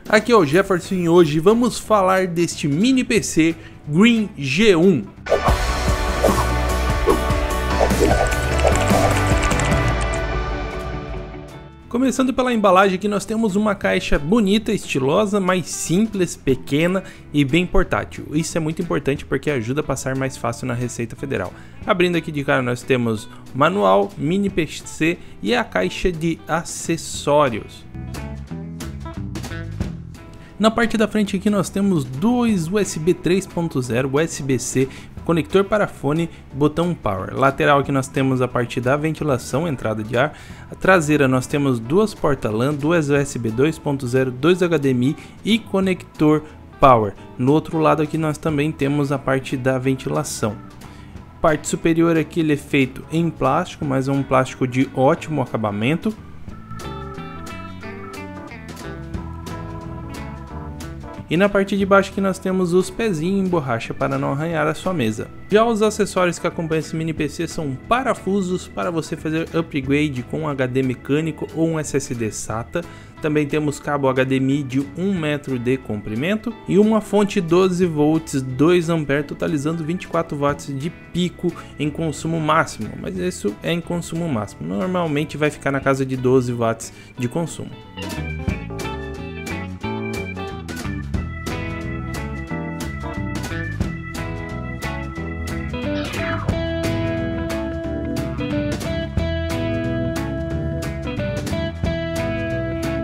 Aqui é o Jefferson e hoje vamos falar deste mini PC Green G1. Começando pela embalagem, aqui nós temos uma caixa bonita, estilosa, mais simples, pequena e bem portátil. Isso é muito importante porque ajuda a passar mais fácil na Receita Federal. Abrindo aqui de cara nós temos manual, mini PC e a caixa de acessórios. Na parte da frente aqui nós temos dois USB 3.0, USB-C, conector para fone, botão power. Lateral aqui nós temos a parte da ventilação, entrada de ar. A traseira nós temos duas portas LAN, duas USB 2.0, dois HDMI e conector power. No outro lado aqui nós também temos a parte da ventilação. Parte superior aqui ele é feito em plástico, mas é um plástico de ótimo acabamento. E na parte de baixo aqui nós temos os pezinhos em borracha para não arranhar a sua mesa. Já os acessórios que acompanham esse mini PC são parafusos para você fazer upgrade com HD mecânico ou um SSD SATA. Também temos cabo HDMI de 1 metro de comprimento e uma fonte 12 volts 2 A totalizando 24 watts de pico em consumo máximo, mas isso é em consumo máximo, normalmente vai ficar na casa de 12 watts de consumo.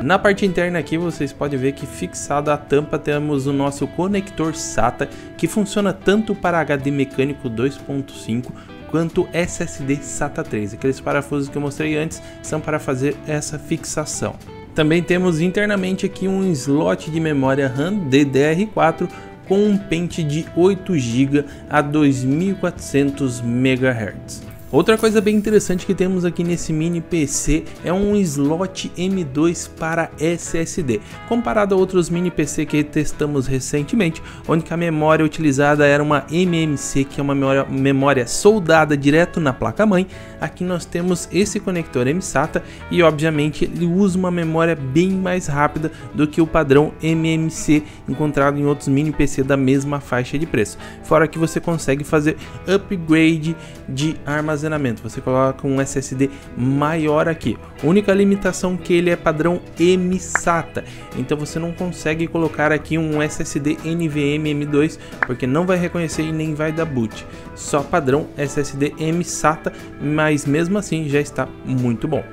Na parte interna aqui vocês podem ver que fixada a tampa temos o nosso conector SATA que funciona tanto para HD mecânico 2.5 quanto SSD SATA 3. Aqueles parafusos que eu mostrei antes são para fazer essa fixação. Também temos internamente aqui um slot de memória RAM DDR4 com um pente de 8 GB a 2400 MHz. Outra coisa bem interessante que temos aqui nesse mini PC é um slot M2 para SSD, comparado a outros mini PC que testamos recentemente, onde a memória utilizada era uma MMC, que é uma memória soldada direto na placa-mãe. Aqui nós temos esse conector M-SATA e obviamente ele usa uma memória bem mais rápida do que o padrão MMC encontrado em outros mini PC da mesma faixa de preço. Fora que você consegue fazer upgrade de armazenamento. Você coloca um SSD maior aqui. A única limitação que ele é padrão M-SATA, então você não consegue colocar aqui um SSD NVMe M2 porque não vai reconhecer e nem vai dar boot. Só padrão SSD M-SATA, mas mesmo assim já está muito bom.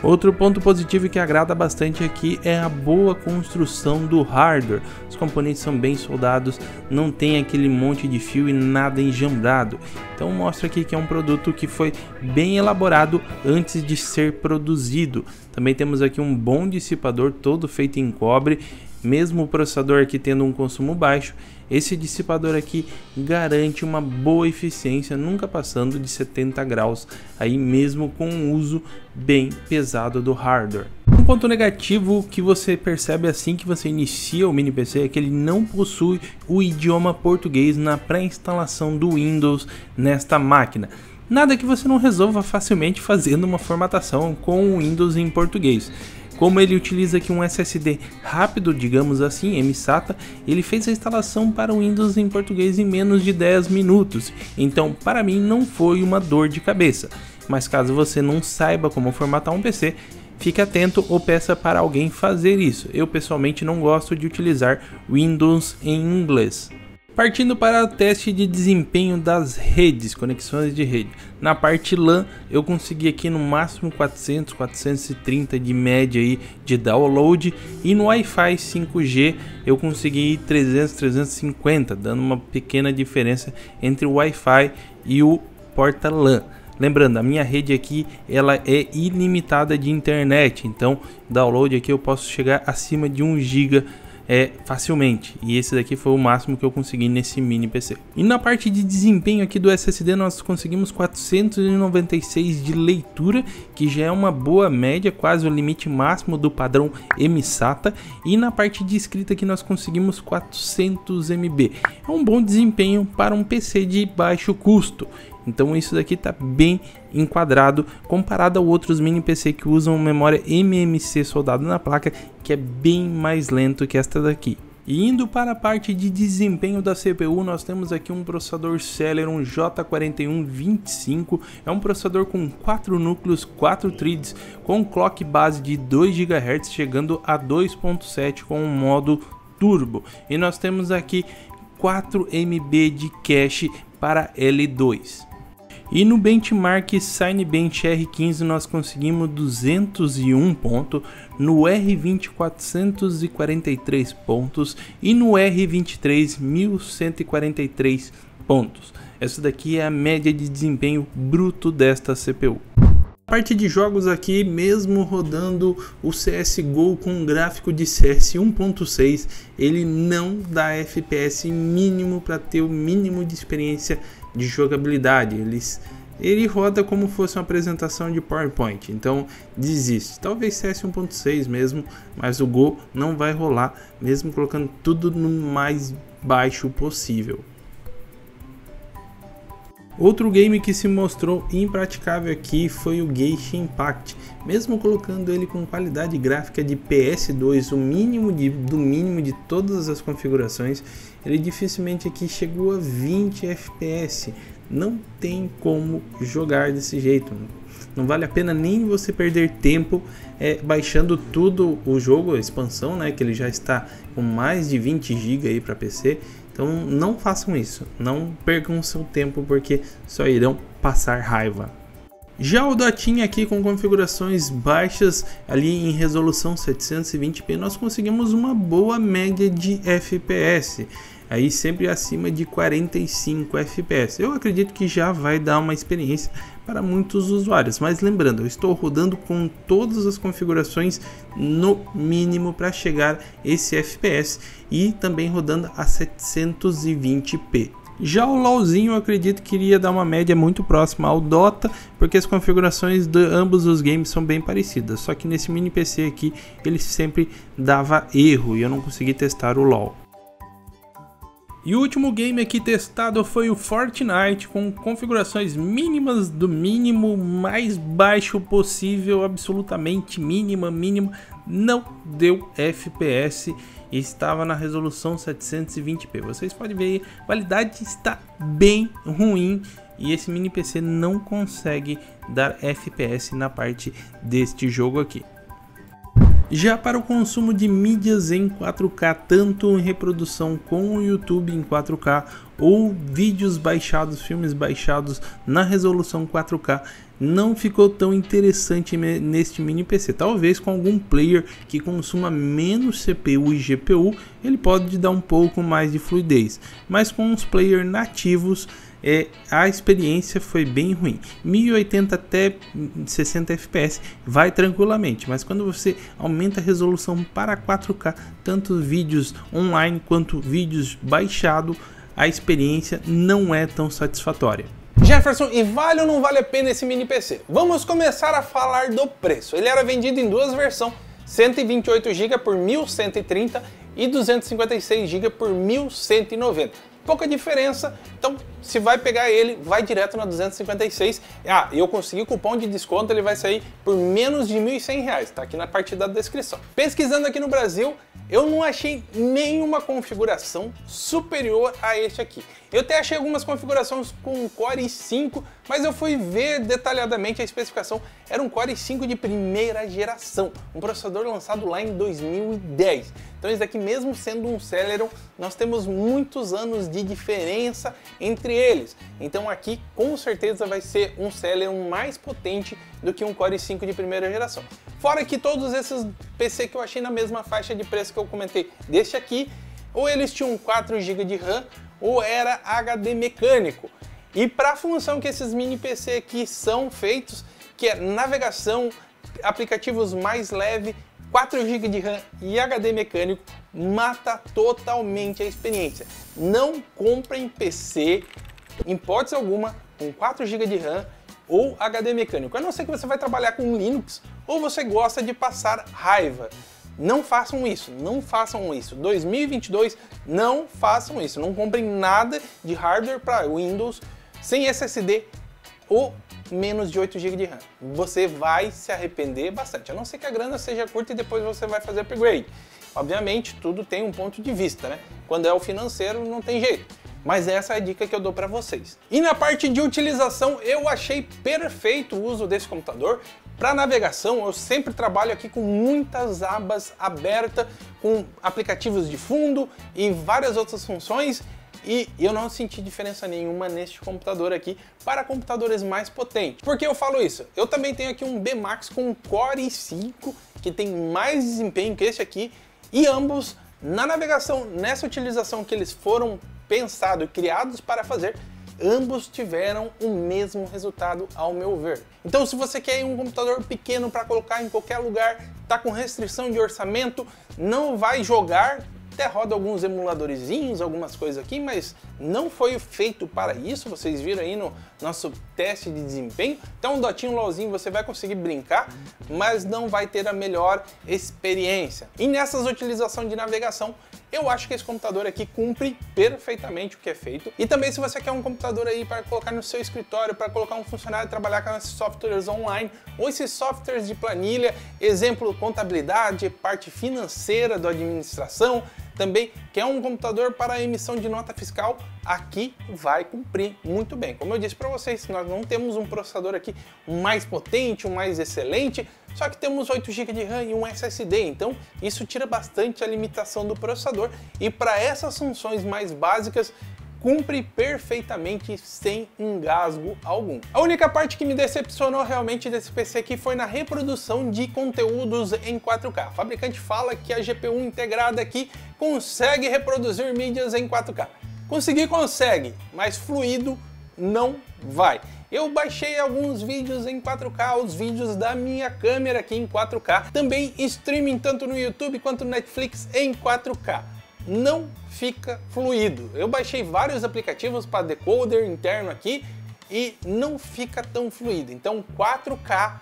Outro ponto positivo que agrada bastante aqui é a boa construção do hardware. Os componentes são bem soldados, não tem aquele monte de fio e nada enjambrado. Então mostra aqui que é um produto que foi bem elaborado antes de ser produzido. Também temos aqui um bom dissipador todo feito em cobre. Mesmo o processador aqui tendo um consumo baixo, esse dissipador aqui garante uma boa eficiência, nunca passando de 70 graus, aí mesmo com um uso bem pesado do hardware. Um ponto negativo que você percebe assim que você inicia o mini PC é que ele não possui o idioma português na pré-instalação do Windows nesta máquina. Nada que você não resolva facilmente fazendo uma formatação com o Windows em português. Como ele utiliza aqui um SSD rápido, digamos assim, M-SATA, ele fez a instalação para o Windows em português em menos de 10 minutos. Então, para mim, não foi uma dor de cabeça. Mas caso você não saiba como formatar um PC, fique atento ou peça para alguém fazer isso. Eu pessoalmente não gosto de utilizar Windows em inglês. Partindo para o teste de desempenho das redes, conexões de rede. Na parte LAN eu consegui aqui no máximo 400, 430 de média aí de download, e no Wi-Fi 5G eu consegui 300, 350, dando uma pequena diferença entre o Wi-Fi e o porta LAN. Lembrando, a minha rede aqui ela é ilimitada de internet, então download aqui eu posso chegar acima de 1 GB facilmente, e esse daqui foi o máximo que eu consegui nesse mini PC. E na parte de desempenho aqui do SSD nós conseguimos 496 de leitura, que já é uma boa média, quase o limite máximo do padrão M-SATA, e na parte de escrita aqui nós conseguimos 400 MB. É um bom desempenho para um PC de baixo custo. Então isso daqui está bem enquadrado comparado a outros mini PC que usam memória MMC soldada na placa, que é bem mais lento que esta daqui. E indo para a parte de desempenho da CPU, nós temos aqui um processador Celeron J4125, é um processador com 4 núcleos, 4 threads, com clock base de 2 GHz, chegando a 2.7 com o modo turbo. E nós temos aqui 4 MB de cache para L2. E no benchmark Cinebench R15 nós conseguimos 201 pontos, no R20 443 pontos e no R23 1143 pontos. Essa daqui é a média de desempenho bruto desta CPU. A parte de jogos aqui, mesmo rodando o CSGO com gráfico de CS 1.6, ele não dá FPS mínimo para ter o mínimo de experiência de jogabilidade. Ele roda como fosse uma apresentação de PowerPoint, então desiste. Talvez CS 1.6 mesmo, mas o Go não vai rolar, mesmo colocando tudo no mais baixo possível. Outro game que se mostrou impraticável aqui foi o Genshin Impact. Mesmo colocando ele com qualidade gráfica de PS2, o mínimo do mínimo de todas as configurações, ele dificilmente aqui chegou a 20 FPS. Não tem como jogar desse jeito. Não vale a pena nem você perder tempo baixando tudo o jogo, a expansão, né, que ele já está com mais de 20 GB aí para PC. Então não façam isso, não percam seu tempo porque só irão passar raiva. Já o Dotinha aqui com configurações baixas ali em resolução 720p, nós conseguimos uma boa média de FPS, aí sempre acima de 45 FPS. Eu acredito que já vai dar uma experiência para muitos usuários, mas lembrando, eu estou rodando com todas as configurações no mínimo para chegar esse FPS e também rodando a 720p. Já o LoLzinho eu acredito que iria dar uma média muito próxima ao Dota, porque as configurações de ambos os games são bem parecidas, só que nesse mini PC aqui ele sempre dava erro e eu não consegui testar o LoL. E o último game aqui testado foi o Fortnite, com configurações mínimas do mínimo mais baixo possível, absolutamente mínima, não deu FPS e estava na resolução 720p. Vocês podem ver, a qualidade está bem ruim e esse mini PC não consegue dar FPS na parte deste jogo aqui. Já para o consumo de mídias em 4K, tanto em reprodução com o YouTube em 4K ou vídeos baixados, filmes baixados na resolução 4K, não ficou tão interessante neste mini PC. Talvez com algum player que consuma menos CPU e GPU, ele pode dar um pouco mais de fluidez, mas com os players nativos a experiência foi bem ruim. 1080 até 60 FPS vai tranquilamente, mas quando você aumenta a resolução para 4K, tanto vídeos online quanto vídeos baixados, a experiência não é tão satisfatória. Jefferson, e vale ou não vale a pena esse mini PC? Vamos começar a falar do preço. Ele era vendido em duas versões, 128 GB por 1.130 e 256 GB por 1.190. Pouca diferença, então se vai pegar ele, vai direto na 256. Eu consegui cupom de desconto, ele vai sair por menos de R$ 1.100, tá aqui na parte da descrição. Pesquisando aqui no Brasil, eu não achei nenhuma configuração superior a este aqui. Eu até achei algumas configurações com Core i5, mas eu fui ver detalhadamente a especificação. Era um Core i5 de primeira geração, um processador lançado lá em 2010. Então esse daqui, mesmo sendo um Celeron, nós temos muitos anos de diferença entre eles. Então aqui com certeza vai ser um Celeron mais potente do que um Core i5 de primeira geração. Fora que todos esses PC que eu achei na mesma faixa de preço que eu comentei deste aqui, ou eles tinham 4 GB de RAM, ou era HD mecânico. E para a função que esses mini PC aqui são feitos, que é navegação, aplicativos mais leves, 4 GB de RAM e HD mecânico, mata totalmente a experiência. Não comprem PC, em hipótese alguma, com 4 GB de RAM ou HD mecânico, a não ser que você vai trabalhar com Linux ou você gosta de passar raiva. Não façam isso, não façam isso. 2022, não façam isso. Não comprem nada de hardware para Windows sem SSD ou menos de 8 GB de RAM. Você vai se arrepender bastante, a não ser que a grana seja curta e depois você vai fazer upgrade. Obviamente, tudo tem um ponto de vista, né? Quando é o financeiro, não tem jeito. Mas essa é a dica que eu dou para vocês. E na parte de utilização, eu achei perfeito o uso desse computador. Para navegação, eu sempre trabalho aqui com muitas abas abertas, com aplicativos de fundo e várias outras funções. E eu não senti diferença nenhuma neste computador aqui para computadores mais potentes. Por que eu falo isso? Eu também tenho aqui um B-Max com Core i5, que tem mais desempenho que este aqui, e ambos, na navegação, nessa utilização que eles foram pensados e criados para fazer, ambos tiveram o mesmo resultado ao meu ver. Então se você quer um computador pequeno para colocar em qualquer lugar, está com restrição de orçamento, não vai jogar, até roda alguns emuladorzinhos, algumas coisas aqui, mas não foi feito para isso. Vocês viram aí no nosso teste de desempenho. Então um Dotinho LOLzinho você vai conseguir brincar, mas não vai ter a melhor experiência. E nessas utilizações de navegação, eu acho que esse computador aqui cumpre perfeitamente o que é feito. E também se você quer um computador aí para colocar no seu escritório, para colocar um funcionário e trabalhar com esses softwares online, ou esses softwares de planilha, exemplo, contabilidade, parte financeira da administração, também quer um computador para emissão de nota fiscal, aqui vai cumprir muito bem. Como eu disse para vocês, nós não temos um processador aqui mais potente, mais excelente, só que temos 8 GB de RAM e um SSD, então isso tira bastante a limitação do processador e para essas funções mais básicas cumpre perfeitamente sem engasgo algum. A única parte que me decepcionou realmente desse PC aqui foi na reprodução de conteúdos em 4K. O fabricante fala que a GPU integrada aqui consegue reproduzir mídias em 4K. Consegue, mas fluido não vai. Eu baixei alguns vídeos em 4K, os vídeos da minha câmera aqui em 4K, também streaming tanto no YouTube quanto no Netflix em 4K. Não fica fluido. Eu baixei vários aplicativos para decoder interno aqui e não fica tão fluido. Então 4K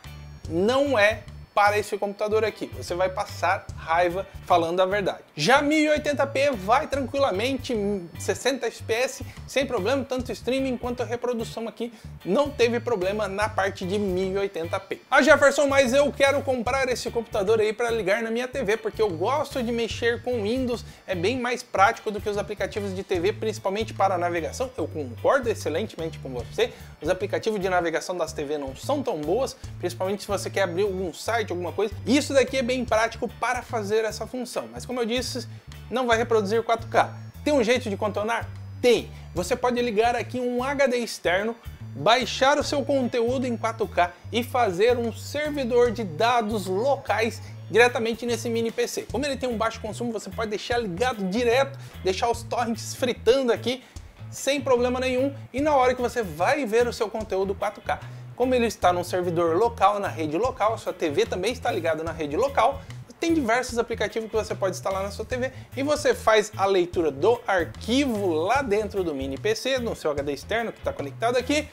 não é para esse computador aqui. Você vai passar raiva falando a verdade. Já 1080p vai tranquilamente, 60 fps sem problema, tanto streaming quanto a reprodução aqui não teve problema na parte de 1080p. Ah, Jefferson, mas eu quero comprar esse computador aí para ligar na minha TV, porque eu gosto de mexer com Windows, é bem mais prático do que os aplicativos de TV, principalmente para a navegação. Eu concordo excelentemente com você, os aplicativos de navegação das TV não são tão boas, principalmente se você quer abrir algum site, alguma coisa. Isso daqui é bem prático para fazer essa função, mas como eu disse, não vai reproduzir 4K. Tem um jeito de contornar? Tem. Você pode ligar aqui um HD externo, baixar o seu conteúdo em 4K e fazer um servidor de dados locais diretamente nesse mini PC. Como ele tem um baixo consumo, você pode deixar ligado direto, deixar os torrents fritando aqui sem problema nenhum, e na hora que você vai ver o seu conteúdo 4K, como ele está num servidor local, na rede local, a sua TV também está ligada na rede local, tem diversos aplicativos que você pode instalar na sua TV e você faz a leitura do arquivo lá dentro do mini PC, no seu HD externo que está conectado aqui,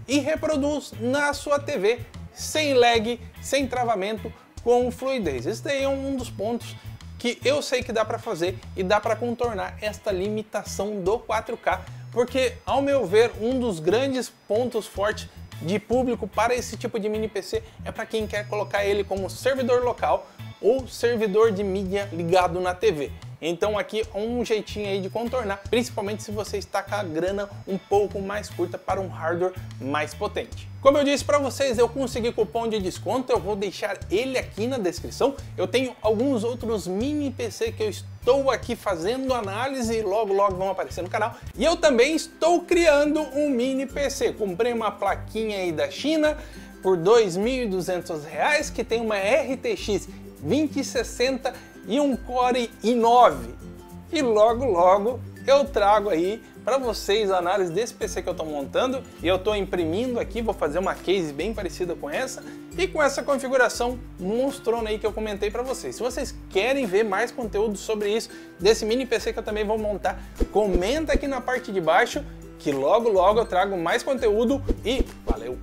e reproduz na sua TV sem lag, sem travamento, com fluidez. Esse daí é um dos pontos que eu sei que dá para fazer e dá para contornar esta limitação do 4K, porque ao meu ver um dos grandes pontos fortes de público para esse tipo de mini PC é para quem quer colocar ele como servidor local ou servidor de mídia ligado na TV. Então aqui um jeitinho aí de contornar, principalmente se você está com a grana um pouco mais curta para um hardware mais potente. Como eu disse para vocês, eu consegui cupom de desconto, eu vou deixar ele aqui na descrição. Eu tenho alguns outros mini PC que eu estou aqui fazendo análise e logo vão aparecer no canal. E eu também estou criando um mini PC. Comprei uma plaquinha aí da China por R$ 2.200 que tem uma RTX 2060 e um Core i9. E logo eu trago aí para vocês a análise desse PC que eu estou montando, e eu estou imprimindo aqui, vou fazer uma case bem parecida com essa e com essa configuração monstrona aí que eu comentei para vocês. Se vocês querem ver mais conteúdo sobre isso, desse mini PC que eu também vou montar, comenta aqui na parte de baixo que logo eu trago mais conteúdo e